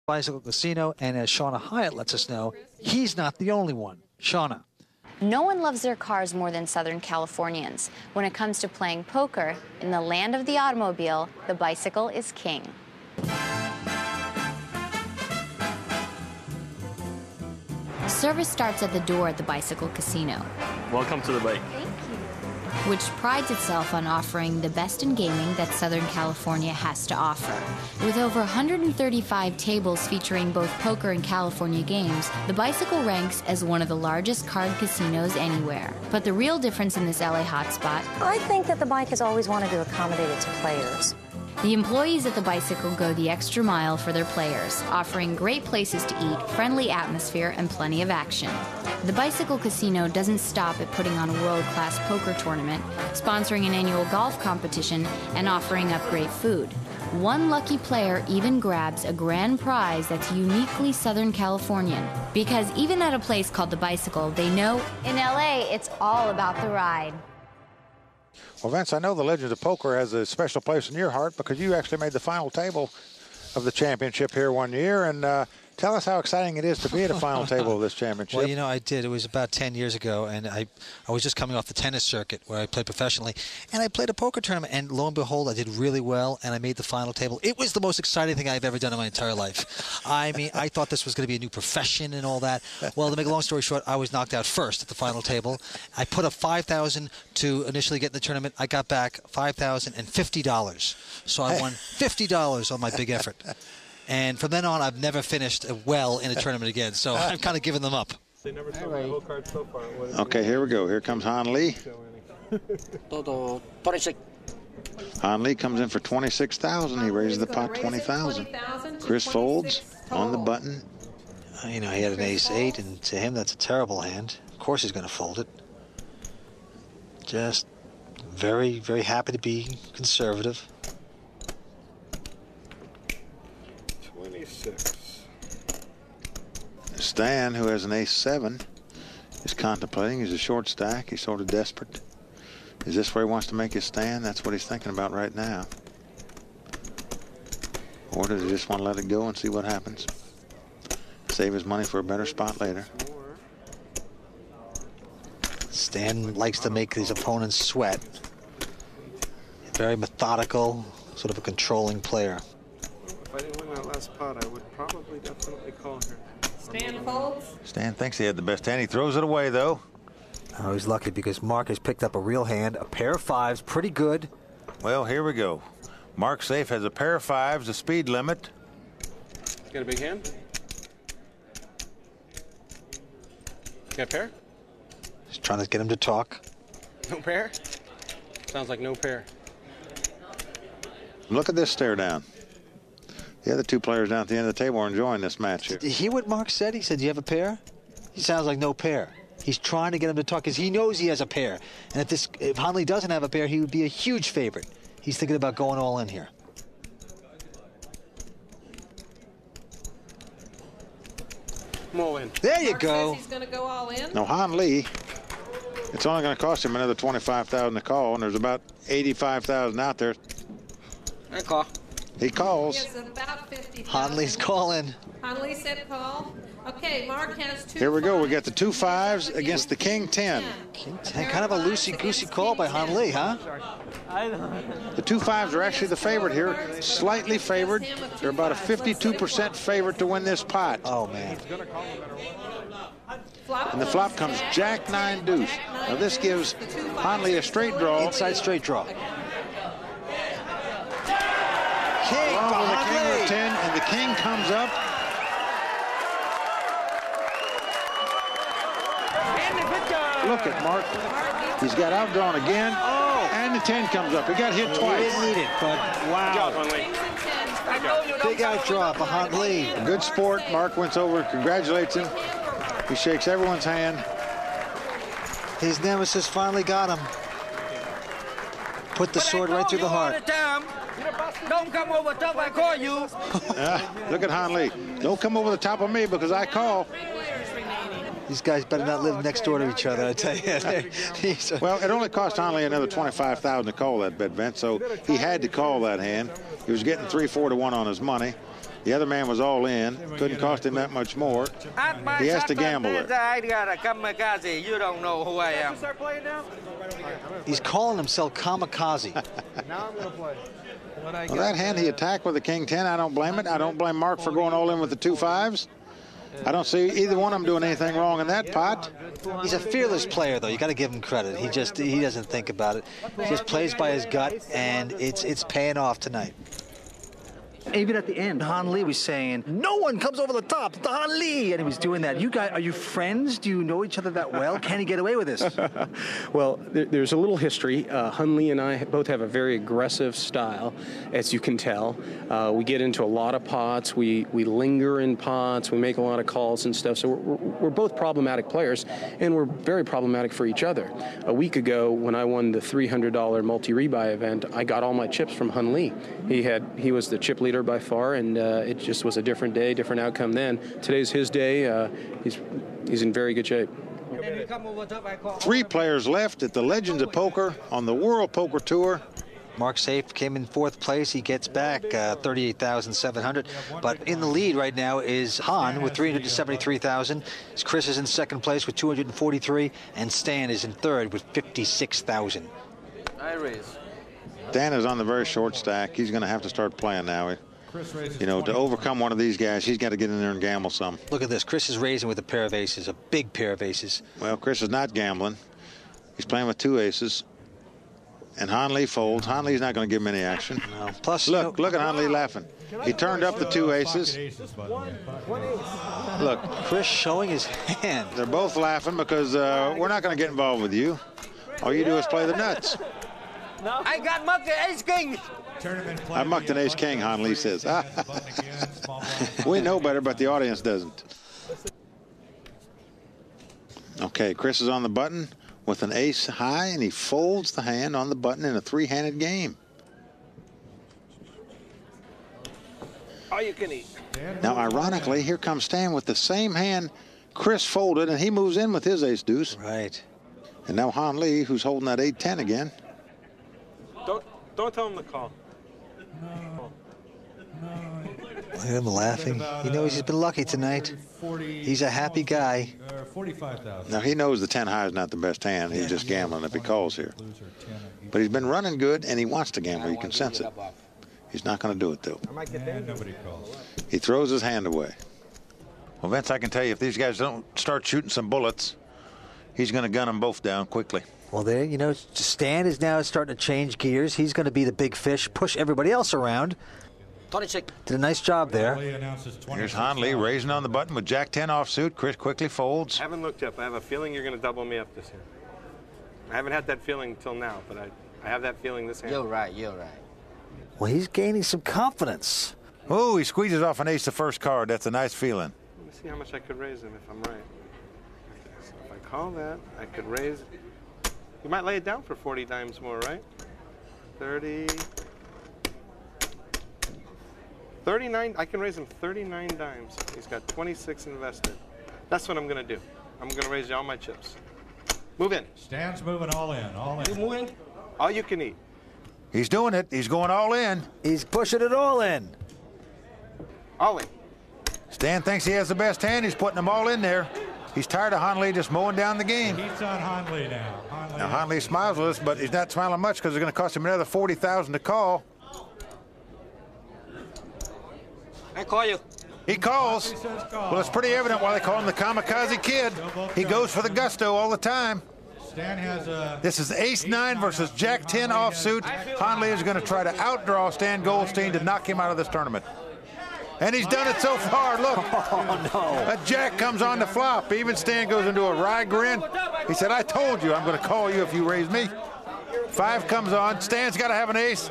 Bicycle Casino, and as Shauna Hyatt lets us know, he's not the only one. Shauna. No one loves their cars more than Southern Californians. When it comes to playing poker, in the land of the automobile, the bicycle is king. Service starts at the door at the Bicycle Casino. Welcome to the bike. Thank you. Which prides itself on offering the best in gaming that Southern California has to offer. With over 135 tables featuring both poker and California games, the Bicycle ranks as one of the largest card casinos anywhere. But the real difference in this LA hotspot, I think that the bike has always wanted to accommodate its players. the employees at the Bicycle go the extra mile for their players, offering great places to eat, friendly atmosphere, and plenty of action. The Bicycle Casino doesn't stop at putting on a world-class poker tournament, sponsoring an annual golf competition, and offering up great food. One lucky player even grabs a grand prize that's uniquely Southern Californian. Because even at a place called the Bicycle, they know in LA, it's all about the ride. Well, Vince, I know the Legends of Poker has a special place in your heart because you actually made the final table of the championship here one year. And tell us how exciting it is to be at a final table of this championship. Well, you know, I did. It was about 10 years ago, and I was just coming off the tennis circuit where I played professionally, and I played a poker tournament, and lo and behold, I did really well, and I made the final table. It was the most exciting thing I've ever done in my entire life. I mean, I thought this was going to be a new profession and all that. Well, to make a long story short, I was knocked out first at the final table. I put up $5,000 to initially get in the tournament. I got back $5,050. So I won $50 on my big effort. And from then on, I've never finished well in a tournament again. So I've kind of given them up. They never saw my whole card so far. Okay, here we go. Here comes Han Lee. Han Lee comes in for $26,000. He raises the pot $20,000. Chris folds on the button. You know, he had an ace-8, and to him, that's a terrible hand. Of course he's going to fold it. Just very, very happy to be conservative. 26. Stan, who has an ace-7, is contemplating. He's a short stack. He's sort of desperate. Is this where he wants to make his stand? That's what he's thinking about right now. Or does he just want to let it go and see what happens? Save his money for a better spot later. Stan likes to make his opponents sweat. Very methodical, sort of a controlling player. If I didn't win that last pot, I would probably definitely call her. Stan folds. Stan thinks he had the best hand. He throws it away, though. Oh, he's lucky because Mark has picked up a real hand, a pair of fives, pretty good. Well, here we go. Mark Safe has a pair of fives, a speed limit. Got a big hand? Got a pair? He's trying to get him to talk. No pair? Sounds like no pair. Look at this stare down. The other two players down at the end of the table are enjoying this match here. Did you hear what Mark said? He said, do you have a pair? He sounds like no pair. He's trying to get him to talk because he knows he has a pair. And if Hanley doesn't have a pair, he would be a huge favorite. He's thinking about going all in here. I'm all in. There you Mark go. says he's going to go all in. Now, Han Lee, it's only going to cost him another $25,000 to call, and there's about $85,000 out there. I call. He calls. He has about 50. Hanley's calling. Hanley said call. Okay, Mark has two. Here we go. We fives. got the two fives against the King 10. King 10, kind of a loosey-goosey call by Hanley, huh? The two fives are actually the favorite here, slightly favored. They're about a 52% favorite to win this pot. Oh, man. And the flop comes Jack 9 deuce. Now this gives Hanley a straight draw. Inside straight draw. King Along with the Hanley. King with 10, and the King comes up. Look at Mark. He's got outdrawn again. Oh, and the 10 comes up. He got hit He twice. didn't need it, but wow. Big outdraw for Hanley. A good sport. Mark went over, congratulates him. He shakes everyone's hand. His nemesis finally got him. Put the sword right through the heart. Don't come over top, I call you. Look at Han Lee. Don't come over the top of me because I call. These guys better not live next door to each other, I tell you. Well, it only cost Han Lee another $25,000 to call that bet, Vince, so he had to call that hand. He was getting 3-4 to 1 on his money. The other man was all in. Couldn't cost him that much more. He has to gamble it. I got a kamikaze. You don't know who I am. Start playing now? He's calling himself kamikaze. Now I'm going to play. Well, that hand he attacked with the king 10, I don't blame it. I don't blame Mark for going all in with the 2 5s. I don't see either one of them doing anything wrong in that pot. He's a fearless player, though. You got to give him credit. He doesn't think about it. He just plays by his gut, and it's paying off tonight. Even at the end, Han Lee was saying, "No one comes over the top, it's Han Lee," and he was doing that. You guys, are you friends? Do you know each other that well? Can he get away with this? Well, there's a little history. Han Lee and I both have a very aggressive style, as you can tell. We get into a lot of pots. We linger in pots. We make a lot of calls and stuff. So we're both problematic players, and we're very problematic for each other. A week ago, when I won the $300 multi-rebuy event, I got all my chips from Han Lee. He was the chip leader by far, and it just was a different day, different outcome then. Today's his day. He's in very good shape. 3 players left at the Legends of Poker on the World Poker Tour. Mark Safe came in 4th place. He gets back $38,700. But in the lead right now is Han with $373,000. Chris is in 2nd place with $243,000, and Stan is in 3rd with $56,000. I raise. Dan is on the very short stack. He's going to have to start playing now. You know, to overcome one of these guys, he's got to get in there and gamble some. Look at this. Chris is raising with a pair of aces, a big pair of aces. Well, Chris is not gambling. He's playing with 2 aces. And Han Lee folds. Han Lee's not going to give him any action. No. Plus, look at Han Lee laughing. He turned up the 2 aces. Look, Chris showing his hand. They're both laughing because we're not going to get involved with you. All you do is play the nuts. I got mucked at Ace King. I mucked an Ace King, Han Lee says. We know better, but the audience doesn't. Okay, Chris is on the button with an ace high, and he folds the hand on the button in a 3-handed game. All you can eat. Now, ironically, here comes Stan with the same hand Chris folded, and he moves in with his ace deuce. Right. And now Han Lee, who's holding that 8-10 again. Don't tell him to call. Look at him laughing. He knows he's been lucky tonight. He's a happy guy. Now, he knows the 10 high is not the best hand. He's just gambling if he calls here. But he's been running good, and he wants to gamble. You can sense it. He's not going to do it, though. Nobody calls. He throws his hand away. Well, Vince, I can tell you, if these guys don't start shooting some bullets, he's going to gun them both down quickly. Well, there, you know, Stan is now starting to change gears. He's going to be the big fish, push everybody else around. Did a nice job there. Here's Han Lee raising on the button with Jack-10 offsuit. Chris quickly folds. I haven't looked up. I have a feeling you're going to double me up this year. I haven't had that feeling till now, but I have that feeling this hand. You're right. Well, he's gaining some confidence. Oh, he squeezes off an ace the first card. That's a nice feeling. Let me see how much I could raise him if I'm right. Okay, so if I call that, I could raise. You might lay it down for 40 dimes more, right? 30. 39. I can raise him 39 dimes. He's got 26 invested. That's what I'm going to do. I'm going to raise all my chips. Move in. Stan's moving all in. All in. You moving? All you can eat. He's doing it. He's going all in. He's pushing it all in. All in. Stan thinks he has the best hand. He's putting them all in there. He's tired of Han Lee just mowing down the game. He's on Han Lee now. Now, Han Lee smiles with us, but he's not smiling much because it's going to cost him another $40,000 to call. I call you. He calls. Well, it's pretty evident why they call him the Kamikaze Kid. He goes for the gusto all the time. Stan has a... This is Ace-9 versus Jack-10 offsuit. Han Lee is going to try to outdraw Stan Goldstein to knock him out of this tournament. And he's done it so far. Look. Oh, no. A jack comes on the flop. Even Stan goes into a wry grin. He said, I told you I'm going to call you if you raise me. 5 comes on. Stan's got to have an ace.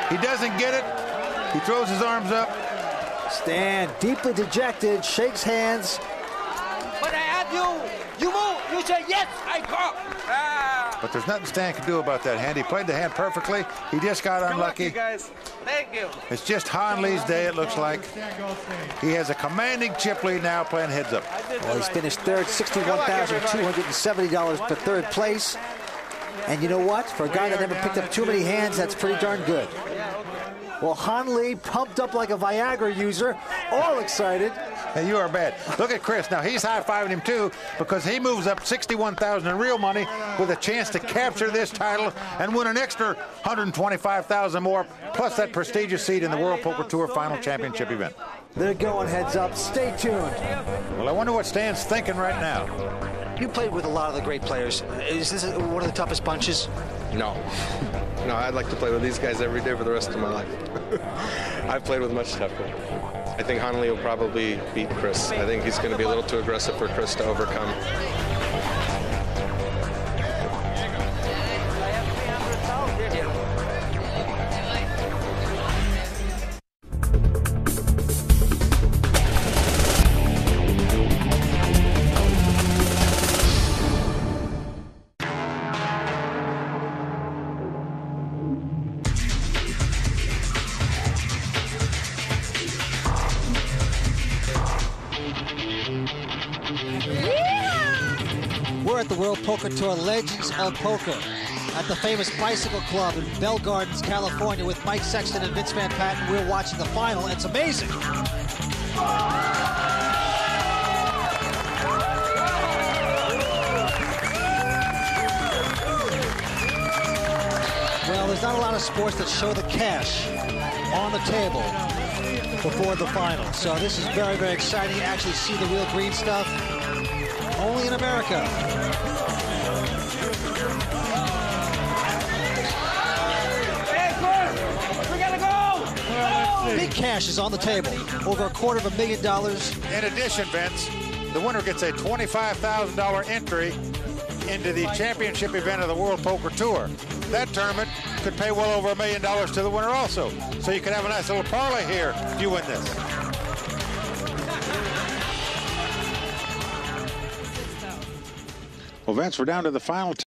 He doesn't get it. He throws his arms up. Stan, deeply dejected, shakes hands. But I asked you, you move. You said yes, I call. But there's nothing Stan can do about that hand. He played the hand perfectly. He just got unlucky. Good luck, you guys. Thank you. It's just Han Lee's day, it looks like. He has a commanding chip lead now, playing heads up. Well, he's finished third, $61,270 for third place. And you know what? For a guy that never picked up too many hands, that's pretty darn good. Well, Han Lee pumped up like a Viagra user, all excited. Hey, you are bad. Look at Chris. Now, he's high-fiving him, too, because he moves up $61,000 in real money with a chance to capture this title and win an extra $125,000 more, plus that prestigious seat in the World Poker Tour Final Championship event. They're going heads up. Stay tuned. Well, I wonder what Stan's thinking right now. You played with a lot of the great players. Is this one of the toughest bunches? No. No, I'd like to play with these guys every day for the rest of my life. I've played with much tougher. I think Han Lee will probably beat Chris. I think he's going to be a little too aggressive for Chris to overcome. We're at the World Poker Tour Legends of Poker at the famous Bicycle Club in Bell Gardens, California, with Mike Sexton and Vince Van Patten. We're watching the final. It's amazing. Well, there's not a lot of sports that show the cash on the table before the final. So this is very, very exciting. You actually see the real green stuff. Only in America. We gotta go! Big cash is on the table. Over $250,000. In addition, Vince, the winner gets a $25,000 entry into the championship event of the World Poker Tour. That tournament could pay well over $1 million to the winner also. So you could have a nice little parlay here if you win this. Well, Vince, we're down to the final